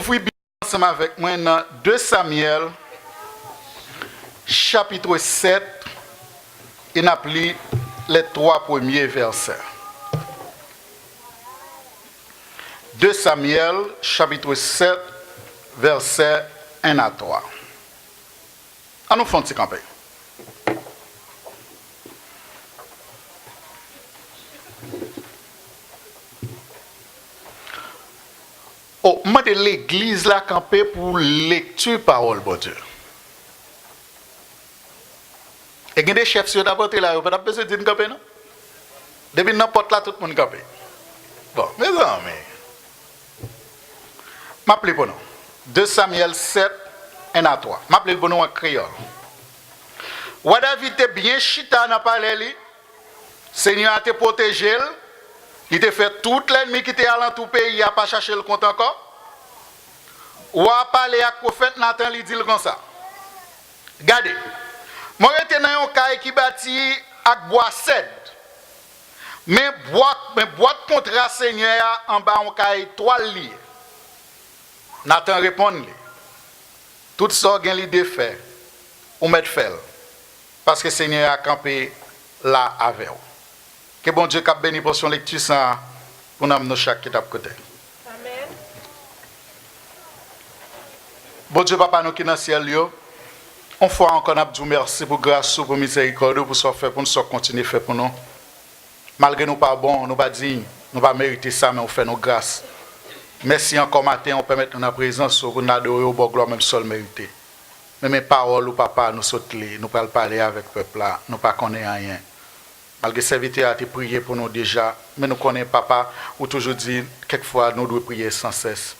Vous bien ensemble avec moi dans 2 Samuel, chapitre 7, et n'a pris les 3 premiers versets. 2 Samuel, chapitre 7, versets 1 à 3. À nous faire un petit campagne. Oh, moi de l'église là campé pour lecture parole bon Dieu. Et il y a des chefs sur d'abord là, vous pas besoin de camper non? Depuis n'importe là tout le monde campé. Bon, mes amis. M'appelez pour nous. 2 Samuel 7 1 à 3. M'appelez pour nous en créole. Ou David était bien chita dans parler li. Seigneur a te protégé. Il te fait tout l'ennemi qui était à l'entour pays, il a pas cherché le compte encore. Ou a parlé à prophète Nathan, il dit comme ça. Regardez. Moi j'étais dans un cas qui bâti avec bois cèdre. Mais boîte contrat Seigneur en bas on caille 3 liés. Nathan répond tout ça gain l'idée fait. On met fait parce que Seigneur a campé là avec vous. Que bon Dieu cap béni pour son lecture ça pour nous amener chaque étape côté. Amen. Bon Dieu papa nous qui dans ciel yo. On fois encore n'a dit merci pour grâce pour miséricorde pour ce fait pour nous continuer faire pour nous. Malgré nous pas bon, nous pas dignes, nous pas mériter ça mais on fait nos grâces. Merci encore matin on permet notre présence pour nous adorer au bon gloire même seul mérité. Mais mes paroles ou papa nous sauter, nous pas parler avec peuple là, nous pas connaît rien. Malgré serviteur a été prié pour nous déjà, mais nous connaissons papa, ou toujours dit, quelquefois nous devons prier sans cesse.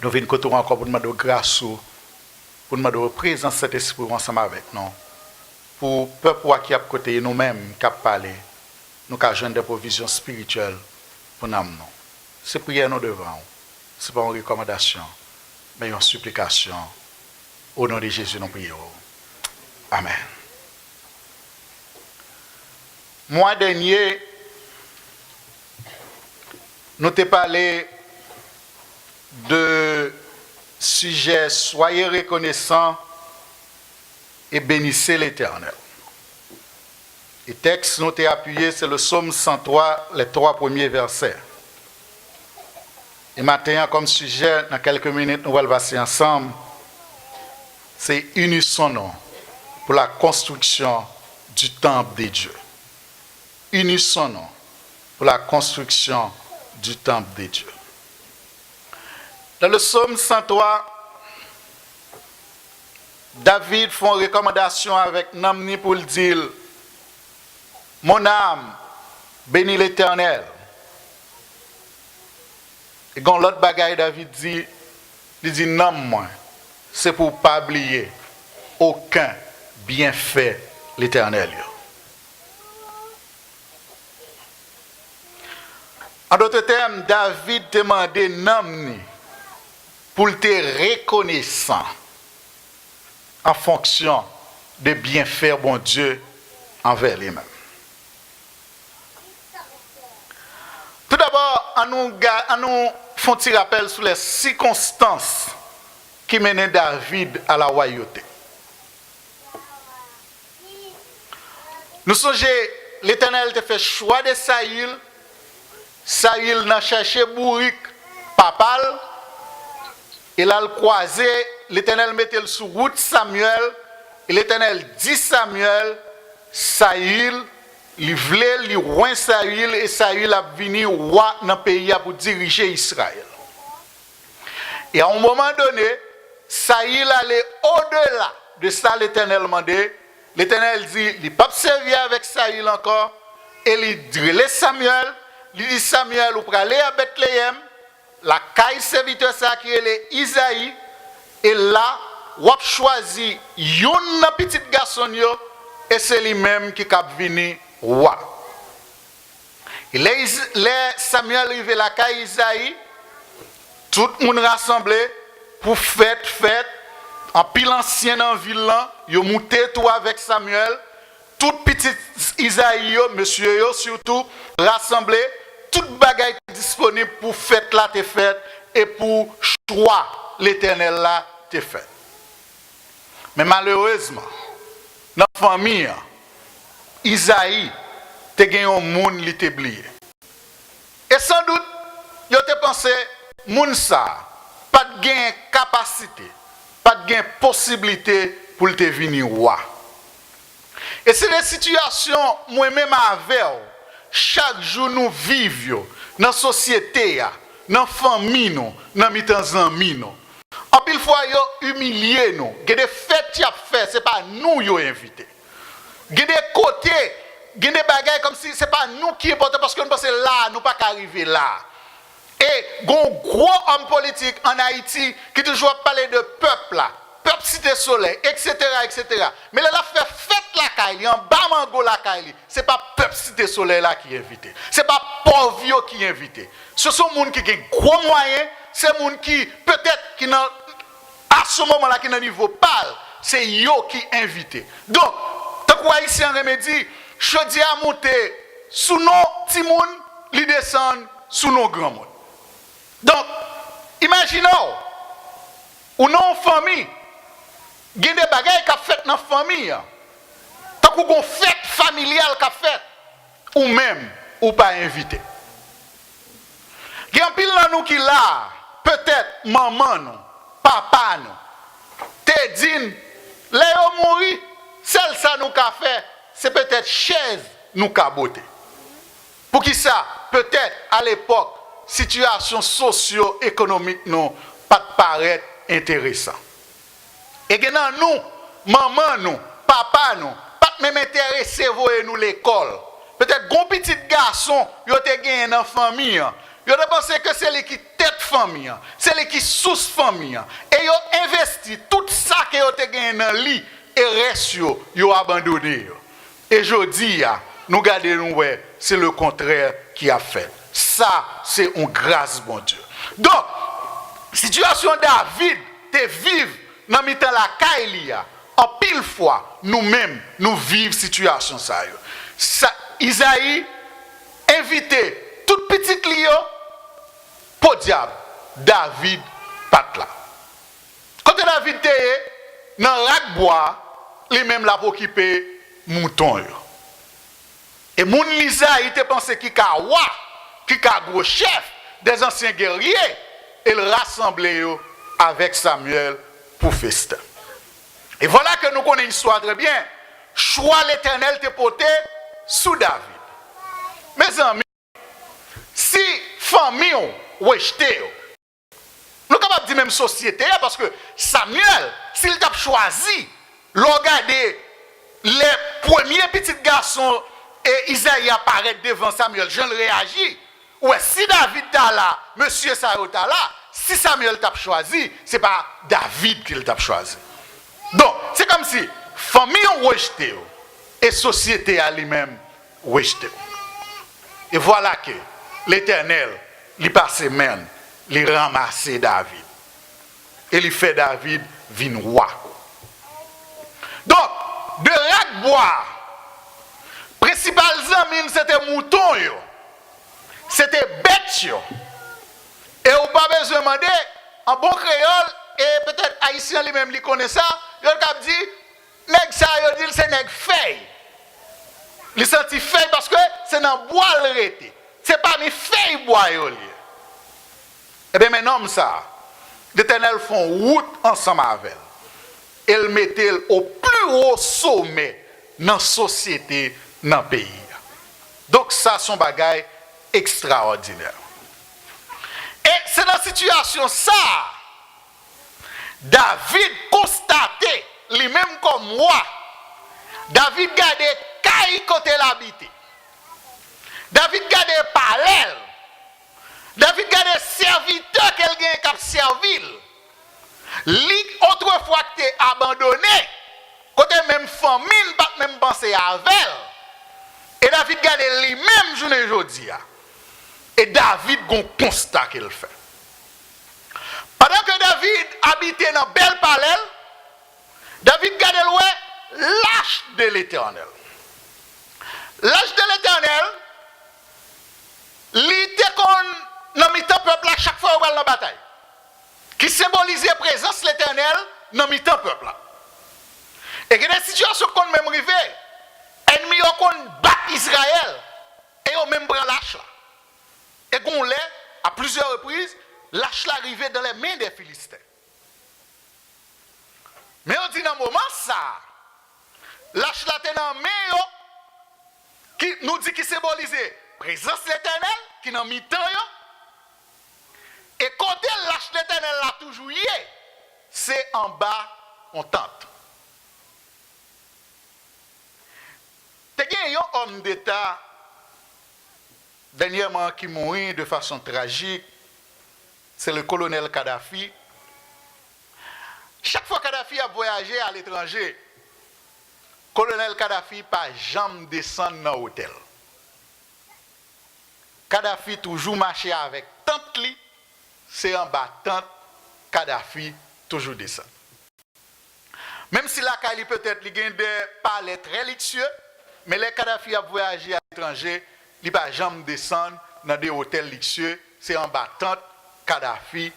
Nous venons encore pour nous demander grâce, pour nous demander présence cet esprit ensemble avec nous. Pour le peuple qui est à côté de nous-mêmes, qui a parlé, nous avons besoin de provisions spirituelles pour nous. C'est prière nous devant. Ce n'est pas une recommandation, mais une supplication. Au nom de Jésus, nous prions. Amen. Mois dernier, nous t'ai parlé de sujet soyez reconnaissants et bénissez l'Éternel. Le texte nous t'ai appuyé, c'est le psaume 103, les 3 premiers versets. Et maintenant, comme sujet, dans quelques minutes, nous allons passer ensemble, c'est unissons-nous pour la construction du temple de Dieu. Unissons-nous pour la construction du temple de Dieu. Dans le psaume 103, David fait une recommandation avec Namni pour le dire mon âme, bénis l'Éternel. Et quand l'autre bagaille, David dit, il dit non, moi, c'est pour ne pas oublier aucun bienfait l'Éternel. En d'autres termes, David demandait Namni pour te reconnaissant en fonction des bienfaits bon Dieu envers lui-même. Tout d'abord, on nous fait un petit rappel sur les circonstances qui menaient David à la royauté. Nous songeons, l'Éternel te fait choix de Saül. Saül n'a cherché bourrique papal. Il a le croisé. L'Éternel mettait sur route Samuel. Et l'Éternel dit Samuel, Saül, il voulait, il roi Saül. Et Saül a venu roi dans le pays pour diriger Israël. Et à un moment donné, Saül allait au-delà de ça, l'Éternel demandé. L'Éternel dit, il ne peut pas servir avec Saül encore. Et il dit, laisse Samuel. Il dit Samuel, ou pour aller à Bethléem, la caille serviteur ça qui est Isaïe, et là, ou a choisi un petit garçon, et c'est lui-même qui a venu roi. Et les Samuel arrive à la caille Isaïe, tout le monde rassemblé pour fête, en pile ancien dans la ville, ils ont monté tout avec Samuel, tout petit Isaïe, monsieur, surtout, rassemblé. Toute bagaille disponible pour fête là t'es faite et pour choix l'Éternel là t'es fait. Mais malheureusement, dans la famille, Isaïe te gagné un monde li te oublié. Et sans doute, yo te pensé moun ça pas de gain capacité, pas de gain possibilité pour te venir roi. Et c'est des situations moi-même avec chaque jour nous vivons dans la société, dans la famille, dans les amis. En pile fois, yo humilié nous. Il y a des fêtes qui a fait, ce n'est pas nous qui invités. Il y a des côtés, il y a des bagages comme si ce n'est pas nous qui importons parce que nous pensons là, nous ne pas arriver là. Et il y a un gros homme politique en Haïti qui toujours parle de peuple là. Peuple cité soleil, etc., etc. Mais là, il fait fête la Kaili, en bas mango la Kaili. Ce n'est pas peuple cité soleil là qui est invité. Ce n'est pas pauvre qui est invité. Ce sont des gens qui ont gros moyens, c'est des gens qui, peut-être, qui à ce moment-là, qui n'ont niveau parle, c'est eux qui sont invités. Donc, tant qu'on ici en remédie, je dis à monter sous nos petits moun, ils descendent sous nos grands moun. Donc, imaginons, ou non famille, il y a des bagages qui sont faites dans la famille. Tant qu'on a une fête familiale qui est faite, ou même, ou pas invité. Il y a un pile dans nous qui là, peut-être maman, nous, papa, nous, te dit, Léo mourir, celle ça nous a fait, c'est peut-être chaise nous a boté. Pour qui ça, peut-être à l'époque, situation socio-économique nous pas paraître intéressant. Et que nous, maman nous, papa nous, pas même intéressé voir nous l'école. Peut-être gon petit garçon, yo te gagné dans famille. Yo te pensé que c'est lui qui tête famille, c'est lui qui sous famille. Et yo investi tout ça que yo te gagné dans lui et reste yo abandonné. Et jodi nous gardons ouais, c'est le contraire qui a fait. Ça c'est une grâce bon Dieu. Donc situation David te vive dans mitan la Kailia, en pile fois, nous-mêmes, nous vivons situation ça. Isaïe invité toute petite lion pour diable, David pat là. Quand David était dans rac bois, lui-même l'a occupé mouton. Et mon Isaïe te pensé qu'il a roi, qu'il a gros chef des anciens guerriers, et le rassembler avec Samuel pour festin. Et voilà que nous connaissons l'histoire très bien. Choix l'Éternel te porté sous David. Mes amis, si famille rejeté, nous sommes capables de dire même société, parce que Samuel, s'il t'a choisi, regarder les premiers petits garçons et Isaïe apparaît devant Samuel, je le réagis. Ouais, si David t'a là, monsieur Sayo t'a là, si Samuel t'a choisi, ce n'est pas David qui t'a choisi. Donc, c'est comme si famille rejetée et société à lui-même rejetée. Et voilà que l'Éternel, il passe main, il ramasse David. Et il fait David vin roi. Donc, de rac bois, principal amis c'était mouton, c'était bête. Et on n'a pas besoin de demander, en bon créole, et peut-être haïtien lui-même lui connaît ça, il a dit, nèg ça, il dit, c'est nèg feuille. Il senti feuille parce que c'est dans le bois le rété. C'est pas mes feuilles bois. Et bien maintenant, ça, l'Éternel font route ensemble avec elle. Elle mettait au plus haut sommet dans la société, dans le pays. Donc ça, c'est un bagage extraordinaire. Et c'est dans la situation ça, David constatait, lui-même comme moi, David gardait caille côté l'habité. David gardait parallèle. David gardait serviteur qu'elle gagne cap servir. Lui, autrefois que t'es abandonné, côté même famille, pas même penser à elle. Et David gardait lui-même journée aujourd'hui. Et David a un constat qu'il fait. Pendant que David habitait dans belle parallèle, David gardait l'âge de l'Éternel. L'âge de l'Éternel, il était bataille qui symbolisait la présence de l'Éternel dans le peuple. Et il y a des situations qu'on même arrivé, ennemis qu'on bat Israël et on même prend lâche. Et qu'on l'est à plusieurs reprises, lâche l'arrivée dans les mains des Philistins. Mais on dit dans un moment ça, lâche la tête dans les mains qui nous dit qu'il symbolisait présence de l'Éternel qui dans mi-temps. Et côté lâche l'Éternel là toujours y est, c'est en bas on tente. Il y a un homme d'État dernièrement qui mourit de façon tragique, c'est le colonel Kadhafi. Chaque fois que Kadhafi a voyagé à l'étranger, le colonel Kadhafi pas jamais descendre dans l'hôtel. Kadhafi toujours marché avec tante li, c'est en bas tante, Kadhafi toujours descend. Même si la Kali peut-être il gagne des palais très luxueux, mais les Kadhafi a voyagé à l'étranger, il va jamais descendre dans des hôtels luxueux, c'est en bas tante, Kadhafi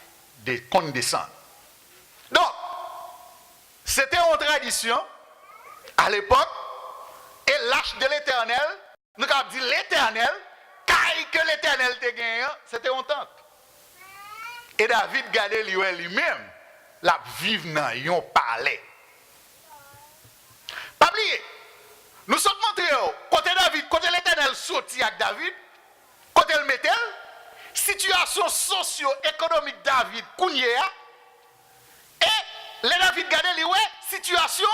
qu'on descend. Donc, c'était une tradition à l'époque, et l'âge de l'Éternel, nous avons dit l'Éternel, que l'Éternel te gagné, c'était une tente. Et David gardait lui-même, la vive dans un palais. Pas oublier, nous sommes montrés, côté David, côté l'Éternel sorti avec David, côté le métal, situation socio-économique David Kounia, et les David gardait lui, situation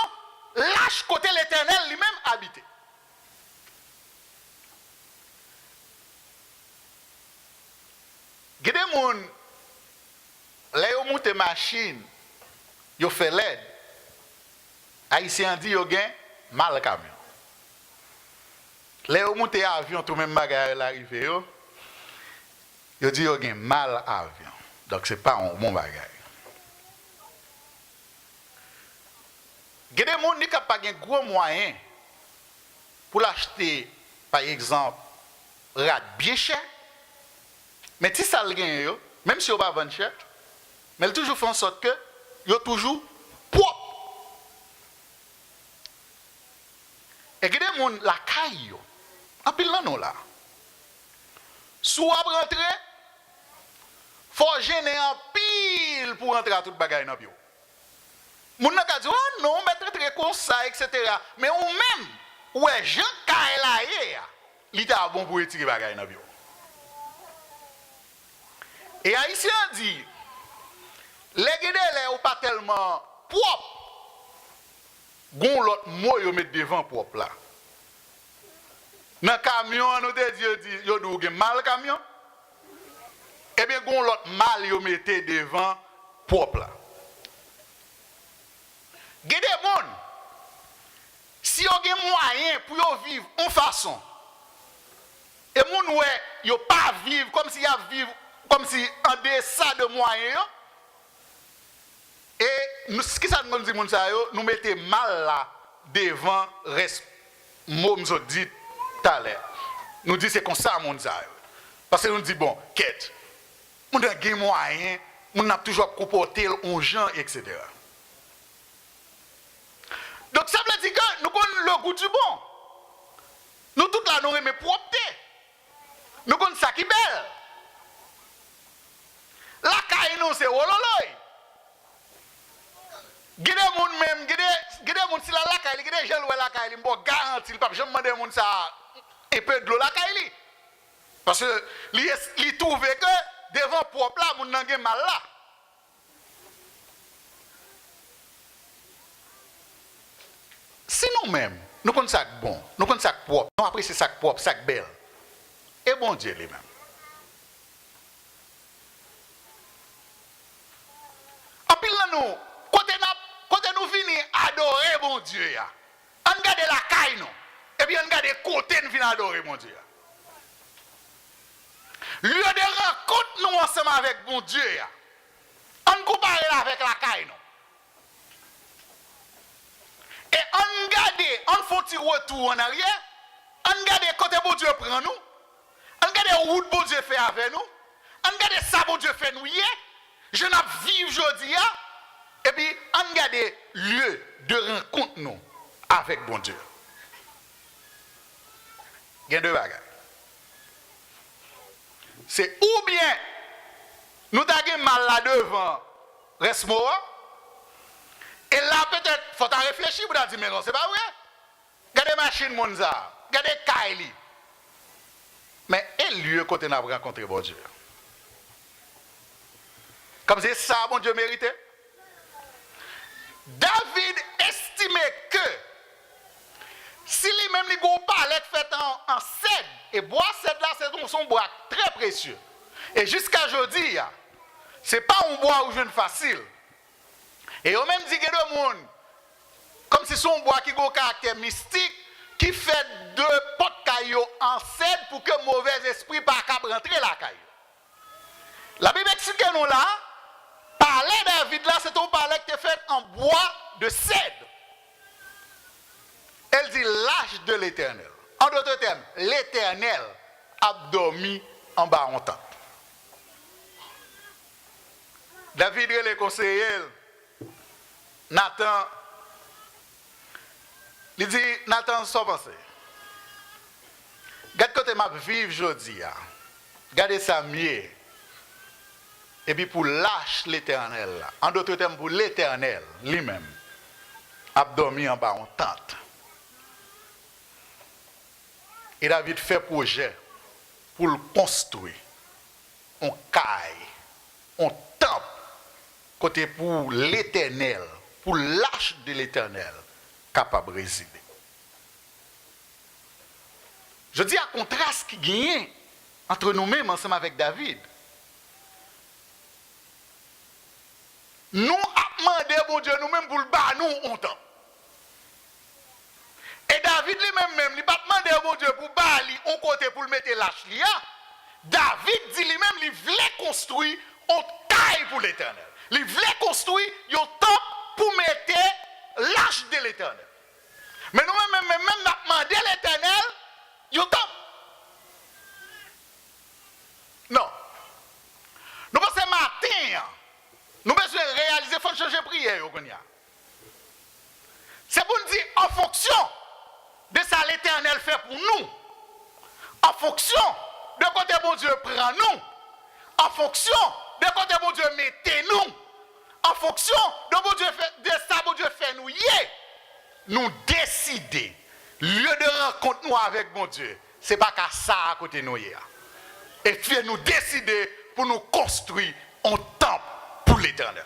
lâche côté l'Éternel lui-même habité. Il y a des gens, là, ils montent machine, ils font l'aide. Haïtiens disent qu'ils ont mal camion. Là, ils montent avion, tout même bagarre l'arrivée, ils disent qu'ils ont mal avion. Donc, ce n'est pas un bon bagarre. Il y a des gens qui n'ont pas de gros moyens pour l'acheter, par exemple, rat bien cher. Mais si ça le gagne, même si on va vendre cher, mais il toujours fait en sorte que il est toujours propre. Et il y a des gens la caille, en pile là, là. Si vous rentrez, il faut gêner en pile pour rentrer à toute bagaille dans le bureau. Les gens disent, oh non, mais très comme ça, etc. Mais ou même, ouais, Jean caille là, il est bon pour retirer bagaille dans le bureau. Et Haïtien dit, les guides sont pas tellement propres. Gon l'autre mot yo met devant propre là. Dans camion nous te dit yo dou mal camion. Eh bien gon l'autre mal yo mette devant propre là. Guide moun si yo gen moyen pour yo vivre en façon. Et moun ouais yo pas vivre comme si y a vivre comme si en deçà de moyens. Et ce qui ça nous dit, nous mettons mal là devant reste mot nous dit tout à l'heure. Nous dit c'est comme ça mon ça. Parce que nous dit bon, quête. On a des moyens, on a toujours comporté aux gens, etc. Donc ça veut dire que nous connaissons le goût du bon. Nous tout là nous aimons propreté. Nous connaissons ça qui est belle. La caille nous c'est ololoy. Gide moun même, gide moun si la caille, gide gel ou la caille, m'bo garanti le pape, je demande moun ça un peu de l'eau la caille. Parce que li trouve que devant propre là moun nan gen mal là. Si nous-mêmes, nous connaissons ça bon, nous connaissons ça propre, nous apprécions ça propre, ça belle. Et bon Dieu lui-même. En pile nous, côté nous venons adorer mon Dieu. On regarde la caille nous. Et puis on regarde côté nous venons adorer mon Dieu. Lieu de rencontre nous ensemble avec mon Dieu. On compare avec la caille nous. Et on regarde, on fait un retour en arrière. On regarde côté bon Dieu prend nous. On regarde route bon Dieu fait avec nous. On regarde ça bon Dieu fait nous hier. je n'ai vivre aujourd'hui, et puis on garde lieu de rencontre nous avec bon Dieu. Il y a deux bagages. C'est ou bien nous avons mal là devant, reste mort. Et là, peut-être, il faut réfléchir pour dire, mais non, c'est pas vrai. Regardez machine Monza, regardez Kylie. Mais quel lieu côté nous avons rencontré bon Dieu? Comme c'est ça, bon Dieu méritait. David estimait que si lui-même les gros palais fait en cèdre, et bois cèdre là, c'est son bois très précieux. Et jusqu'à aujourd'hui, ce n'est pas un bois où je ne facile. Et on même dit que le monde, comme si son bois qui a un caractère mystique, qui fait deux potes cailloux en cèdre pour que mauvais esprit ne puisse pas rentrer la caillou. La Bible explique que nous là, palais David là, c'est un palais qui est fait en bois de cèdre. Elle dit l'âge de l'Éternel. En d'autres termes, l'Éternel a dormi en bas en temps. David et les conseillers, Nathan, il dit, Nathan, sans penser. Regarde côté m'a vivre aujourd'hui. Regardez ça mieux. Et puis pour lâcher l'Éternel. En d'autres termes, pour l'Éternel lui-même, a dormi en bas en tente. Et David fait projet pour le construire. On caille, on temple, côté pour l'Éternel, pour l'arche de l'Éternel, capable de résider. Je dis à contraste qui gagne entre nous-mêmes ensemble avec David. Nous avons demandé bon Dieu nous-mêmes pour le bas nous on temps. Et David lui-même, il n'a pas demandé à bon Dieu pour bali on côté pour le mettre l'arche là. David dit lui-même, il voulait construire un taille pour l'Éternel. Il voulait construire un temple pour mettre l'arche de l'Éternel. Mais nous-mêmes, même nous avons demandé à l'Éternel, un temple. Non. Nous pensons matin, nous besoin réaliser, il faut changer prière. C'est pour nous dire en fonction de ça l'Éternel fait pour nous. En fonction de côté bon Dieu prend nous. En fonction de côté bon Dieu mettez nous. En fonction de bon Dieu de ça bon Dieu fait nous hier. Nous décider lieu de rencontre nous avec bon Dieu. C'est pas qu'à ça à côté nous hier. Et puis nous décider pour nous construire un temple pour l'Éternel.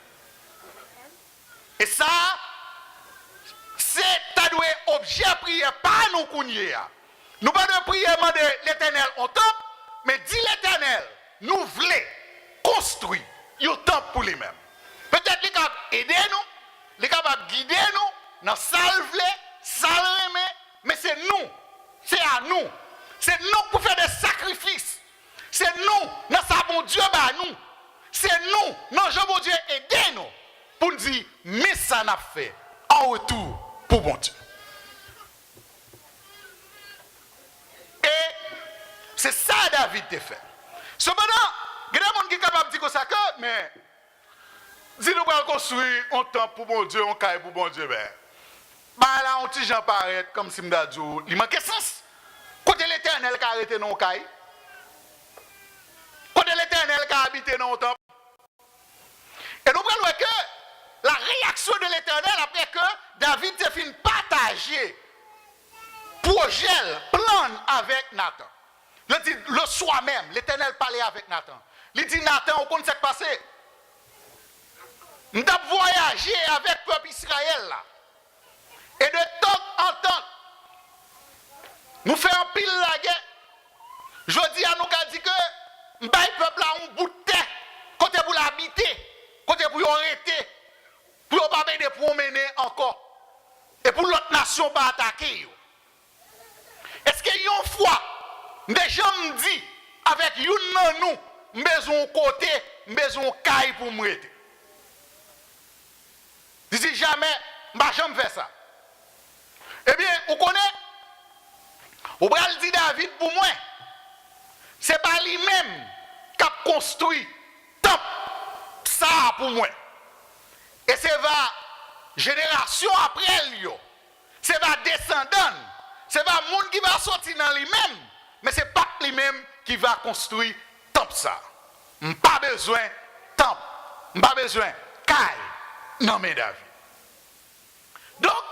Et ça c'est un objet prière pas nous connaître. Nous pas de prier demander l'Éternel en temple, mais dit l'Éternel, nous voulons construire un temple pour lui-même. Peut-être qu'il est capable d'aider nous, il est capable de guider nous, dans salver, salver, mais c'est nous, c'est à nous. C'est nous pour faire des sacrifices. C'est nous, dans sa bon Dieu, bah nous. C'est nous, non, je bon Dieu, aider nous pour nous dire, mais ça n'a fait en retour pour bon Dieu. Et c'est ça David a fait. Cependant, il y a des gens qui sont capables de dire ça, mais si nous allons construire un temple pour bon Dieu, un caille pour bon Dieu, ben là, on petit gens paraît comme si m'da dit, il manque sens. Côté l'Éternel qui a arrêté dans le caille. Côté l'Éternel qui a habité dans le temple. Et nous prenons que la réaction de l'Éternel après que David a fini partager projet, plan avec Nathan. Le soir même, l'Éternel parlait avec Nathan. Il dit, Nathan, on connaît ce qui s'est passé. Nous avons voyagé avec le peuple Israël là. Et de temps en temps, nous faisons pile la guerre. Je dis à nous qui dit que le peuple a un bout de terre, côté pour l'habiter, côté pour l'arrêter, pour ne pas de promener encore. Et pour l'autre nation pas attaquer. Est-ce qu'il y a une fois, des gens me disent, avec une de nous, besoin côté, besoin caille pour me arrêter. Je dis jamais, je ne vais jamais faire ça. Eh bien, vous connaissez, vous pouvez dire David pour moi, ce n'est pas lui-même qui a construit temple, ça pas pour moi. Et c'est va génération après lui. C'est va descendant. C'est va monde qui va sortir dans lui-même. Mais c'est pas lui-même qui va construire temple ça. Pas besoin temple. Pas besoin caille. Non mais David. Donc,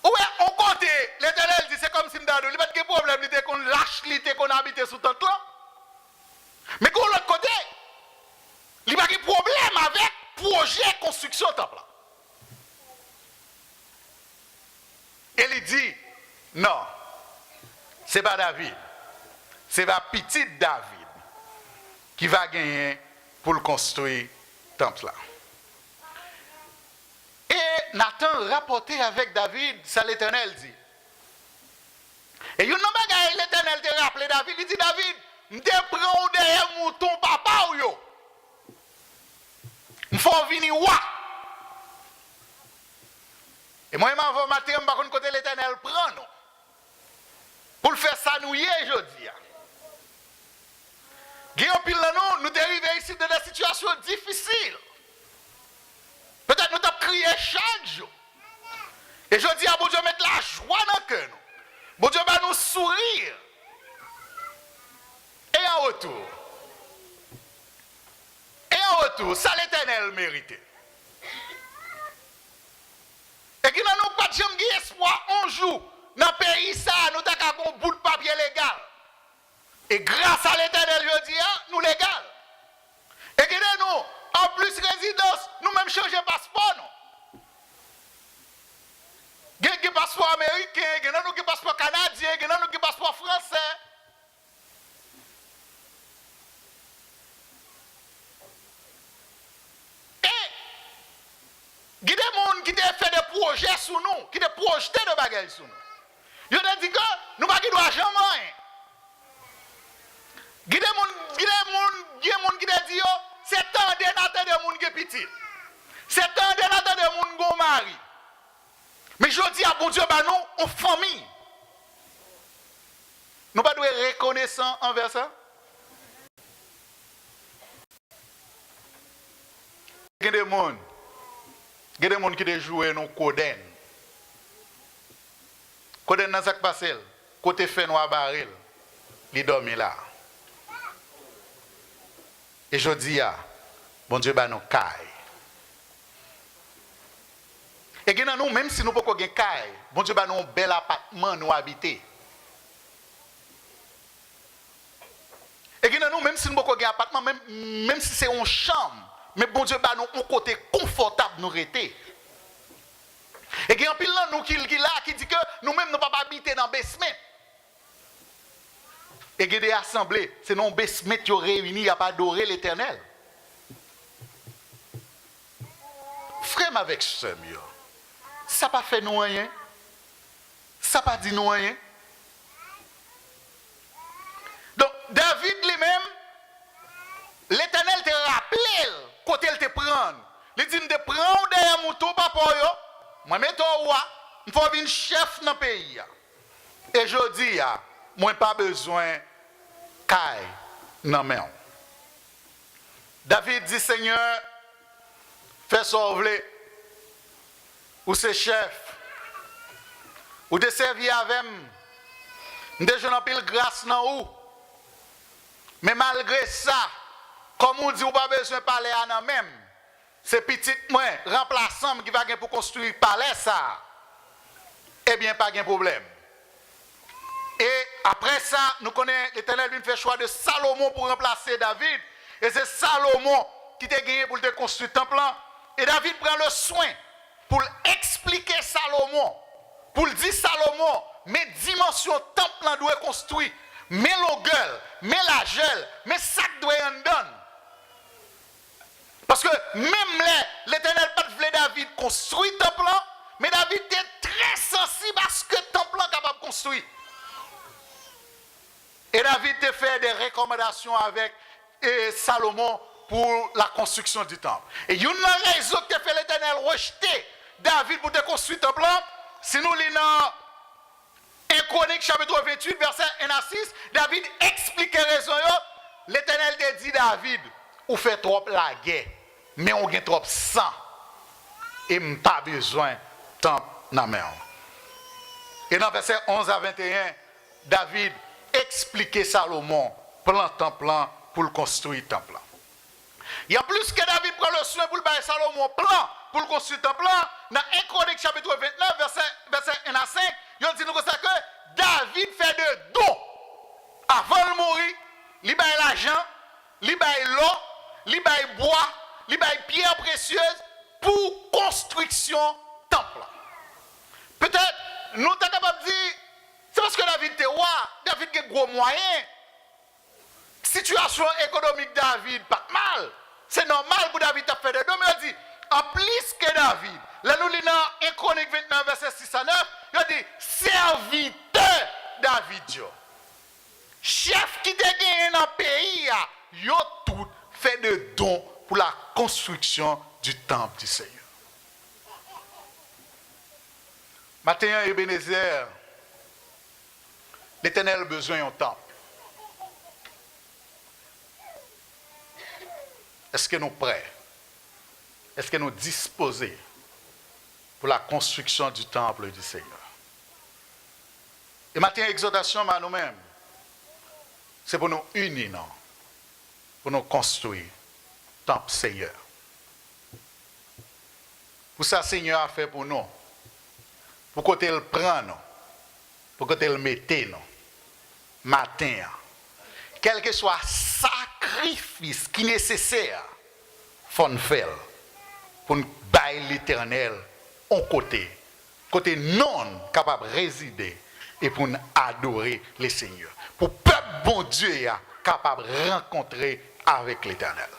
ouais, on compte, l'Éternel dit c'est comme si m'dadou, il n'y a pas de problème, il qu'on lâche l'ité qu'on habite sous tente là. Mais de l'autre côté, il n'y a pas de problème avec projet construction temple là. Et il dit, non, ce n'est pas David, c'est pas petit David qui va gagner pour le construire temple là. Et Nathan rapporté avec David, ça l'Éternel dit. Et il y a un l'Éternel te rappelé David, il dit David, je prends derrière ton papa ou yo. Je faut venir wa. Et moi, je m'envoie matin, je ne sais pas côté l'Éternel prend non. Pour le faire s'annouiller aujourd'hui. Guillaume pile nous dérivons ici de des situations difficiles. Peut-être nous avons crié chaque jour. Et je dis à bon Dieu, mettre la joie dans le cœur. Bon Dieu va nous sourire. Et en retour, ça l'Éternel mérité. Et qui n'a pas de jamais espoir un jour dans le pays, ça, nous avons un bout de papier légal. Et grâce à l'Éternel, je dis, nous légal. Et qui nous, en plus résidence, nous-mêmes changer passeport, non? Il y a un passeport américain, il y a un passeport canadien, il y a un passeport français. Et il y a des gens qui ont fait des projets sur nous, qui ont projeté des bagages sur nous. Ils ont dit que nous n'avons pas d'argent. Il y a des gens qui ont dit que c'est un des gens qui sont petits. C'est un des gens qui sont mariés. Mais je dis à bon Dieu, nous, en famille. Nous ne devons pas reconnaissants envers ça. Il y a des gens qui ont joué dans le Coden. Coden dans ce qui passe, côté fait noir baril, il dormi là. Et je dis, bon Dieu, nous caille. Et nous, même si nous ne pouvons pas caille, bon Dieu, nous un bel appartement nous habiter. Et nous, même si nous ne pouvons pas un appartement, même si c'est une chambre, mais bon Dieu, nous un côté confortable nous rester. Et il y a un pile nous qui dit que nous-mêmes ne pouvons pas habiter dans le basement. Et il y a des assemblées, c'est non basement qui réunis à pas adorer l'Éternel. Frère avec ce mieux. Ça n'a pas fait nous rien. Ça n'a pas dit nous rien. Donc, David lui-même, l'Éternel te rappelé quand il te prend. Il dit, te prends derrière mon mouton, papa, moi, je suis roi, je faut venir chef dans le pays. Et je dis, moi, pas besoin caille non mais. David dit, Seigneur, fais sauver. Ou c'est chef, ou de servir avec moi, de je n'ai pas grâce dans ou. Mais malgré ça, comme on dit, on n'a pas besoin de parler à nous même. C'est petit moi, remplaçant qui va pour construire palais ça. Eh bien, pas de problème. Et après ça, nous connaissons, l'Éternel vient faire choix de Salomon pour remplacer David. Et c'est Salomon qui t'a gagné pour te construire le temple. Et David prend le soin pour expliquer Salomon, pour dire Salomon, mes dimensions temple doit construire, mes longueurs, mes largeurs, mes sacs doivent en donner. Parce que même l'Éternel pas voulu David construire le temple, mais David était très sensible à ce que le temple est capable de construire. Et David a fait des recommandations avec Salomon pour la construction du temple. Et une raison que fait l'Éternel rejeter David pour construire le temple, si nous lisons 1 Chronique chapitre 28, verset 1 à 6, David explique la raison. L'Éternel te dit David, ou fait trop la guerre. mais on a trop sang et on pas besoin de temple dans main. Et dans verset 11 à 21, David expliquait Salomon plan temple pour construire le temple. Il y a plus que David prend le soin pour le bailler Salomon plan pour le construire le temple. Dans 1 Chronique chapitre 29 verset 1 à 5, il dit nous que David fait de dons avant de mourir, il baille l'argent, il baille l'eau, il baille bois, il baille pierres précieuses pour construction temple. Peut-être nous sommes capables de dire c'est parce que David était roi, David a gros moyens. Situation économique de David pas mal. C'est normal pour David de faire des dons, mais il dit en plus que David. Là nous lisons 1 Chronique 29 verset 6 à 9, il dit serviteur David. Chef qui te gagne dans le pays, ils ont tout fait de dons pour la construction du temple du Seigneur. Matin, Ebenezer, l'Éternel a besoin d'un temple. Est-ce que nous sommes prêts? Est-ce que nous sommes disposés pour la construction du temple du Seigneur? Et matin, exhortation à nous-mêmes, c'est pour nous unir, non? Pour nous construire le temple Seigneur. Pour ça, Seigneur a fait pour nous. Pour côté le prendre, pour côté le mettre, matin. Quel que soit sacrifice qui est nécessaire, il faut nous faire pour nous bailler l'Éternel en côté non capable de résider et pour nous adorer le Seigneur. Pour le peuple bon Dieu est capable de rencontrer avec l'Éternel.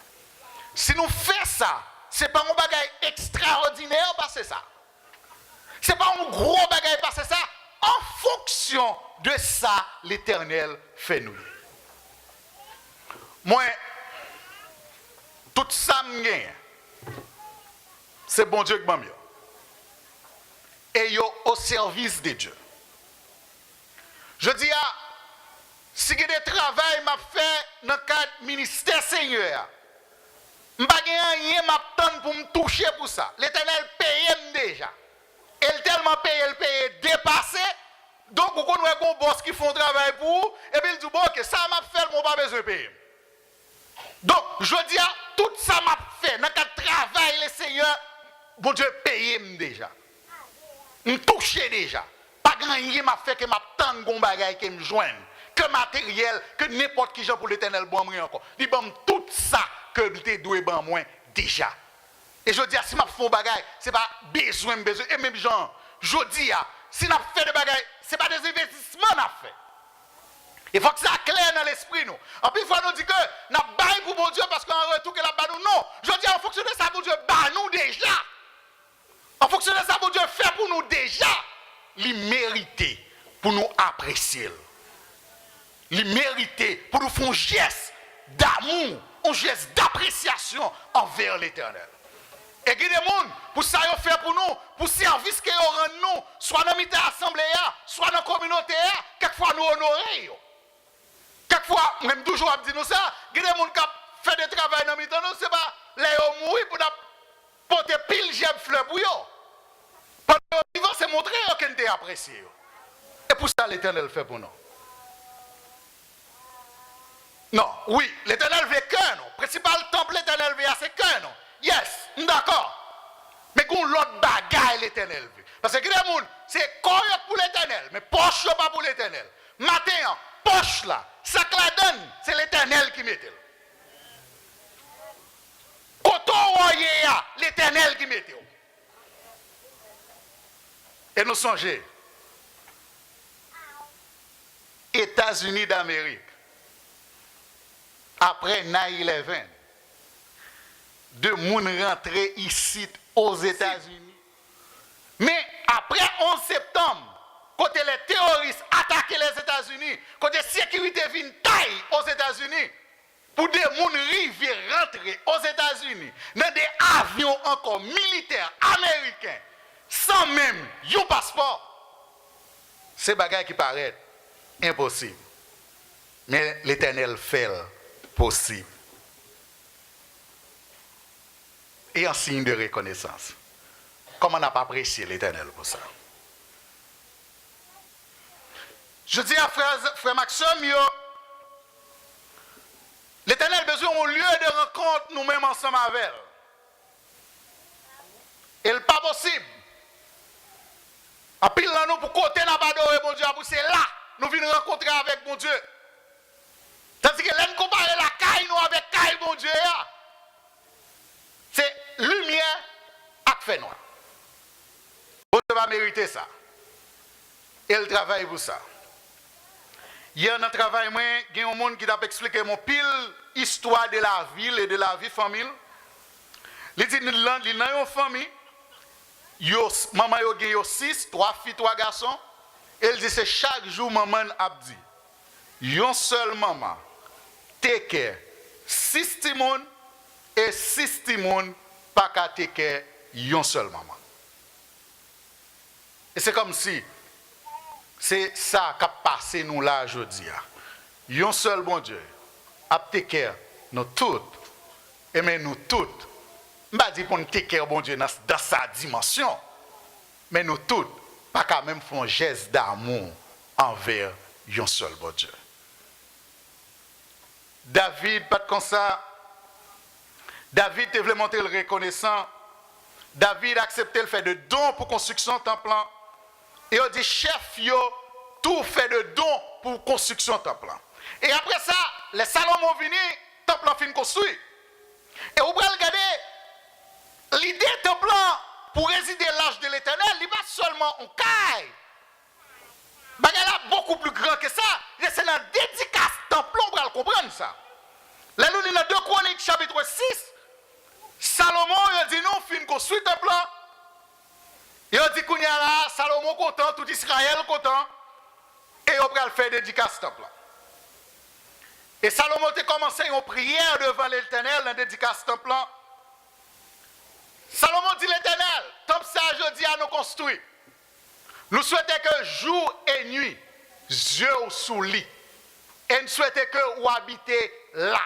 Si nous faisons ça, ce n'est pas un bagage extraordinaire parce que ça. Ce n'est pas un gros bagage parce que ça. En fonction de ça, l'Éternel fait nous. Moi, tout ça me gagne. C'est bon Dieu qui m'a mis. Et yo au service de Dieu. Je dis si il y a des travail m'a fait dans le cadre du ministère Seigneur, je n'ai pas rien pour me toucher pour ça. L'Éternel paye déjà. Elle tellement paye, elle paye dépassé. Donc, vous connaissez un boss qui font travail pour vous, et puis il dit, bon, ok, ça m'a fait, mon pas besoin de payer. Donc, je dis, tout ça m'a fait, dans le travail, le Seigneur, bon Dieu, paye déjà. Me toucher déjà. Pas grand chose m'a fait que m'a tant de bagaille qui me joignent, que matériel, que n'importe qui genre pour l'Éternel bon moi encore. Dit bon tout ça que tu dois ban moi déjà. Et je dis si m'a font bagaille, c'est pas besoin et même genre je dis si n'a fait de bagaille, c'est pas des investissements n'a fait. Il faut que ça clair dans l'esprit nous. En plus il faut nous dire que n'a bail pour mon Dieu parce qu'en retour que la ba nous non. Je dis en fonction de ça mon Dieu ba nous déjà. En fonction de ça mon Dieu fait pour nous déjà. Il mérite pour nous apprécier. Il mérite pour nous faire un geste d'amour, un geste d'appréciation envers l'Éternel. Et il y a des gens, pour ça, ils fait pour nous, pour service qu'ils rendent nous, soit dans l'assemblée, soit dans la communauté, quelquefois nous honorer. Quelquefois, même toujours à dire nous ça, il y a des gens qui font du travail dans le nous, ce n'est pas les mourir pour porter pile de fleurs pour eux. Pendant que vivant, c'est montrer qu'on t'a apprécié. Et pour ça, l'Éternel fait pour nous. Non, oui, l'Éternel veut qu'un, non. Principal temple, l'Éternel veut, c'est qu'un, non. Yes, d'accord. Mais qu'on l'autre bagaille, l'Éternel veut. Parce que les gens, c'est correct pour l'Éternel, mais poche pas pour l'Éternel. Matin, poche là, ça que la donne, c'est l'Éternel qui met. Coton, l'Éternel qui met. Et nous songeons, États-Unis d'Amérique, après 9/11, de monde rentré ici aux États-Unis. Mais après 11 septembre, quand les terroristes attaquent les États-Unis, quand la sécurité vient taille aux États-Unis, pour des gens rivières rentrer aux États-Unis, dans des avions encore militaires américains, sans même un passeport, c'est bagaille qui paraît impossible. Mais l'Éternel fait possible. et en signe de reconnaissance. Comment on n'a pas apprécié l'Éternel pour ça? Je dis à frère Maxime, l'Éternel a besoin d'un lieu de rencontre nous-mêmes ensemble avec elle. Et ce n'est pas possible. En pile là, nous pour côté n'a pas adoré mon Dieu, c'est là nous venons rencontrer avec mon Dieu. Tandis que l'on compare la caille nous avec caille mon Dieu, c'est lumière avec fait noir. Bon Dieu va mériter ça. Et il travaille pour ça. Hier dans le travail, il y a un monde qui t'a expliqué mon pile histoire de la ville et de la vie famille. Il dit dans une famille, maman a 6, 3 filles, 3 garçons. Elle dit c'est chaque jour maman a dit, une seule maman, take care 6 timon et 6 timon pas qu'à take care une seule maman. Et c'est comme si c'est ça qui a passé nous là aujourd'hui. Un seul bon Dieu a take care nous toutes et mais nous toutes. Je ne dis pas pour nous take care bon Dieu dans sa dimension, mais nous toutes pas quand même faire un geste d'amour envers un seul bon Dieu. David, pas comme ça. David te voulait montrer le reconnaissant. David a accepté le fait de dons pour construction temple. Et on dit chef yo tout fait de dons pour construction temple. Et après ça, les Salomon vini, temple fin construit. Et vous pouvez regarder l'idée temple pour résider l'âge de l'Éternel, il n'est pas seulement en caille. Il est beaucoup plus grand que ça. C'est dans la dédicace temple, on va comprendre ça. Là, nous dans 2 Chroniques chapitre 6, Salomon il dit non, fin construit temple. Il dit qu'on y a là, Salomon content, tout Israël content, et on va faire dédicace temple. Et Salomon a commencé une prière devant l'Éternel dans la dédicace temple. Salomon dit l'Éternel, temple ça aujourd'hui à nous construire. Nous souhaitons que jour et nuit, yeux sous lit. Et nous souhaitons que vous habitez là.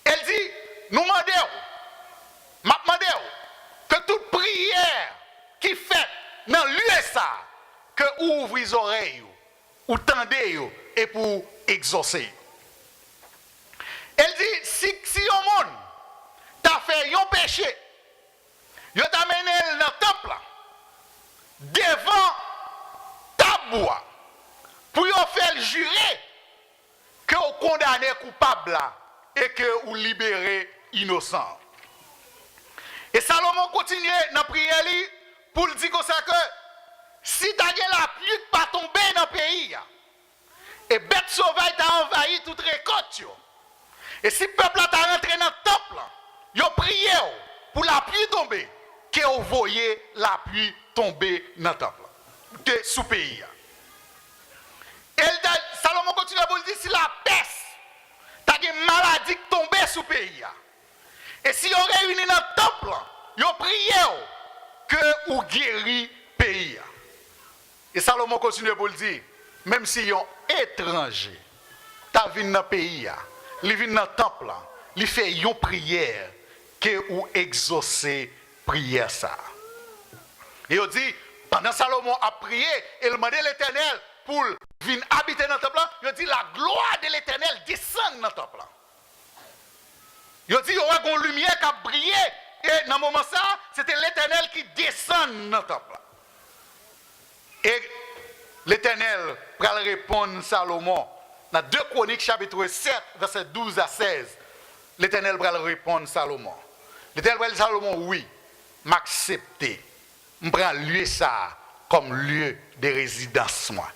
Elle dit, nous demandons que toute prière qui fait dans l'USA, que vous ouvrez les oreilles, ou tendez et pour exaucer. Elle dit, si un monde t'a fait un péché, il t'a mené dans le temple, devant ta bois, pour lui faire jurer que vous condamnez coupable et que vous libérez innocent. Et Salomon continue dans la prière pour dire comme ça que si tu as la pluie qui pas tomber dans le pays, et bête sauvage t'a envahi toute récolte, et si le peuple t'a rentré dans le temple, ils ont prié pour la pluie tomber, que vous voyez la pluie tomber dans le temple, sous le pays. Et Salomon continue à dire si la peste, tu as une maladie qui tombe sous le pays. Et si on réunit dans le temple, ils ont prié que vous guérit le pays. Et Salomon continue à dire, même si un étranger, tu viens dans le pays, il vient dans le temple, il fait une prière que vous exaucez prière ça. Et il dit, pendant Salomon a prié, il demandait l'Éternel pour venir habiter dans le temple, il dit la gloire de l'Éternel descend dans le temple. Il dit, il y aura une lumière qui a brillé, et dans ce moment ça, c'était l'Éternel qui descend dans le temple. Et l'Éternel va répondre à Salomon, dans 2 Chroniques chapitre 7, verset 12 à 16, l'Éternel va répondre à Salomon. L'Éternel va dire à Salomon, oui, m'accepter, je prends lieu ça comme lieu de résidence moi,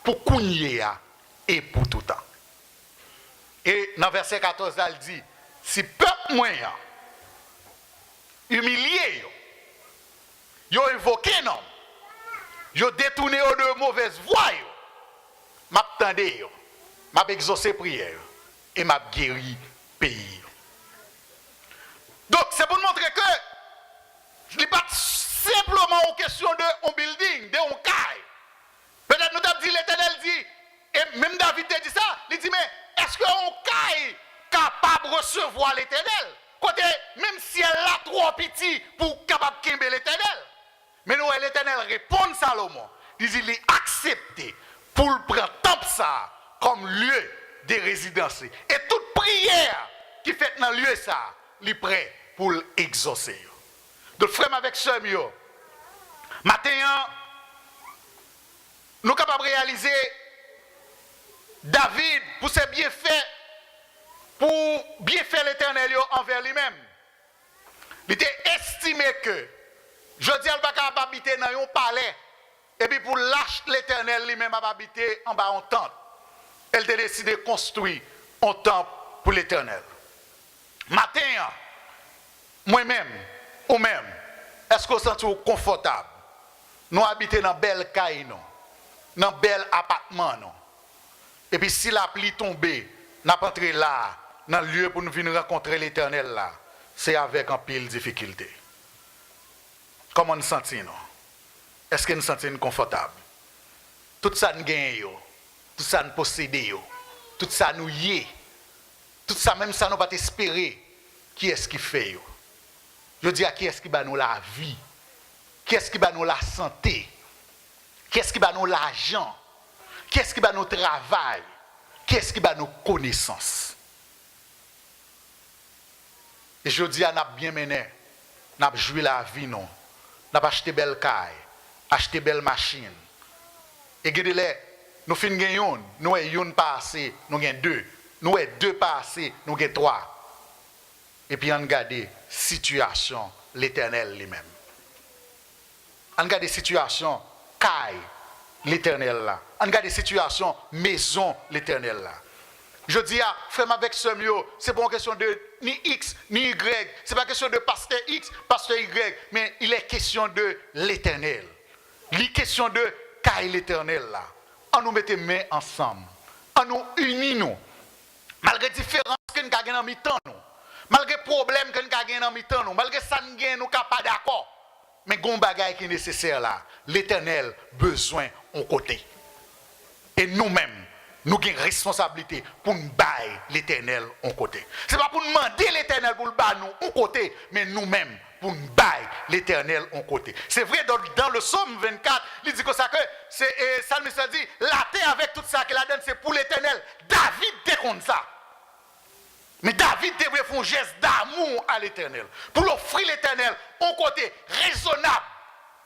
pour Kounia et pour tout temps. Et dans verset 14, il dit, si peuple moyen, humilié, ils ont invoqué non, ils ont détourné de mauvaises voies, m'attendez, m'a exaucé prière et m'a guéri pays. Donc c'est pour montrer que ce n'est pas simplement une question de un building, de un caille. Peut-être nous avons dit, l'Éternel dit, et même David a dit ça, il dit, mais est-ce qu'on caille capable de recevoir l'Éternel? côté, même si elle a trop petit pour capable de l'Éternel. Mais nous, l'Éternel répond à Salomon. Il est accepté pour prendre temple ça comme lieu de résidence. Et toute prière qui fait dans le lieu ça, il est prêt pour l'exaucer. Donc, frère avec sœur, maintenant, nous sommes capables de réaliser David pour ses bienfaits, pour bien faire l'Éternel envers lui-même. Il était estimé que, je dis, elle ne va pas habiter dans un palais, et puis pour lâcher l'Éternel lui-même à habiter en bas en tente. Elle a décidé de construire un temple pour l'Éternel. Matin, moi-même, ou même, est-ce que vous sentez confortable? Nous habitons dans belle caille, dans bel appartement. Et puis si la pluie tombe, nous entré là, dans le lieu pour nous venir rencontrer l'Éternel là, c'est avec un pile difficulté. Comment nous sentons? Est-ce que nous sentons confortable? Tout ça nous gagne, tout ça nous possède, tout ça nous y est, tout ça même ça nous pas espérer. Qui est-ce qui fait? Je dis à qui est-ce qui va nous la vie? Qui est-ce qui va nous la santé? Qui est-ce qui va nous l'argent? Qui est-ce qui va nous travail? Qui est-ce qui va nous connaissances? Et je dis à nous bien mené, nous avons joué la vie, nous avons acheté belle caille, acheté belle machine. Et regardez, nous finissons gagnons, nous avons une pas assez, nous avons deux. Nous avons deux pas assez, nous avons trois. Et puis on regarde la situation, l'Éternel lui-même. On regarde la situation, caille, l'Éternel là. On regarde la situation, maison, l'Éternel là. Je dis à frère avec ce mieux, c'est pas une question de ni X ni Y, c'est pas question de pasteur X, pasteur Y, mais il est question de l'Éternel. Il est question de caille l'Éternel là. On nous mette main ensemble, on nous unit nous, malgré différences que nous avons dans mi-temps nous. Malgré les problèmes que nous avons dans mi-temps, nous, malgré ça, nous ne sommes pas d'accord. Mais il y a un bagage qui est nécessaire là. L'Éternel besoin en côté. Et nous-mêmes, nous avons une responsabilité pour nous bailler l'Éternel en côté. Ce n'est pas pour nous demander l'Éternel pour le bailler nous en côté, mais nous-mêmes pour nous bailler l'Éternel en côté. C'est vrai dans le psaume 24, il dit que ça que c'est Salmiste dit, la terre avec tout ça qu'il a donné, c'est pour l'Éternel. David était comme ça. Mais David devrait faire un geste d'amour à l'Éternel. Pour l'offrir l'Éternel, un côté raisonnable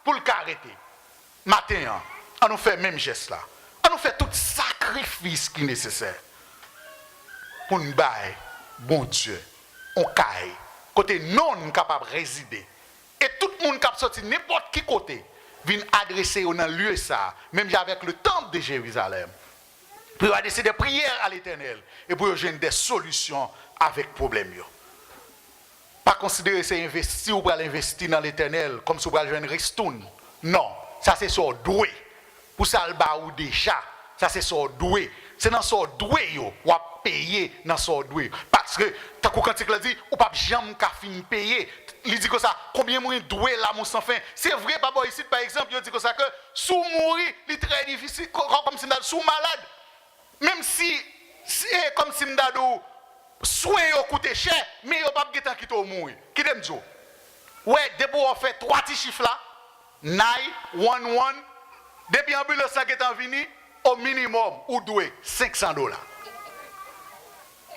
pour le arrêter. Maintenant, on nous fait le même geste là. On nous fait tout sacrifice qui est nécessaire. Pour nous bailler, bon Dieu, on caille. Côté non capable de résider. Et tout le monde capable de sortir n'importe qui côté, vient adresser dans le lieu ça, même avec le temple de Jérusalem. Pour adresser des prières à l'Éternel et pour générer des solutions avec les problèmes. Pas considérer c'est investir ou pour investir dans l'Éternel comme si vous allez jouer une ristoune. Non, ça c'est sur doué. Pour ça le bas ou déjà, ça c'est sur doué. C'est dans sur doué ou à payer dans sur doué. Parce que tant qu'on cantique l'a dit, ou pas jamais qu'à finir payer. Il dit que ça combien moins doué là mon sans fin. C'est vrai pas ici par exemple, il dit que ça que sous mourir, c'est très difficile comme si sous malade. Même si c'est comme si m'dadou soin yo coûte cher, mais yo pas gêtan qui to mourir. Qui dem dire? Ouais, depuis on fait trois petits chiffres là, 911, depuis ambulance ça gêtan vini au minimum ou doué $500.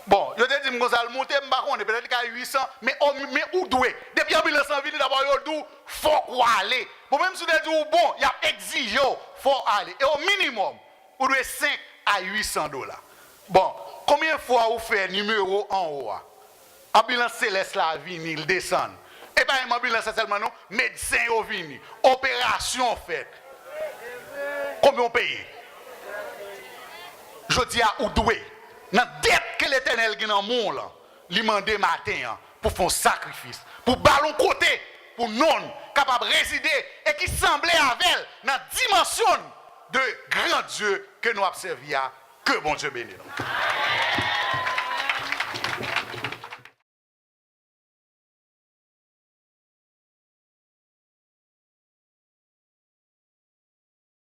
Bon, je te dis m'gonzal monter m'pa connait peut-être qu'à 800, mais ou doué. Depuis ambulance vini d'abord yo dou faut aller. Bon même si tu dis bon, il y a exige faut aller. Et au minimum, ou doué 5 à $800. Bon, combien de fois vous faites numéro en haut? Ambulance céleste la vini, il descend. Et pas une ambulance seulement non, médecin au vini, opération faite. Combien on paye? Je dis à ou doué, dans dette que l'Éternel qui dans le monde là, lui demander matin pour faire un sacrifice, pour ballon côté, pour non capable de résider et qui semblait avec elle dans la dimension de grand Dieu que nous observions, que bon Dieu bénisse.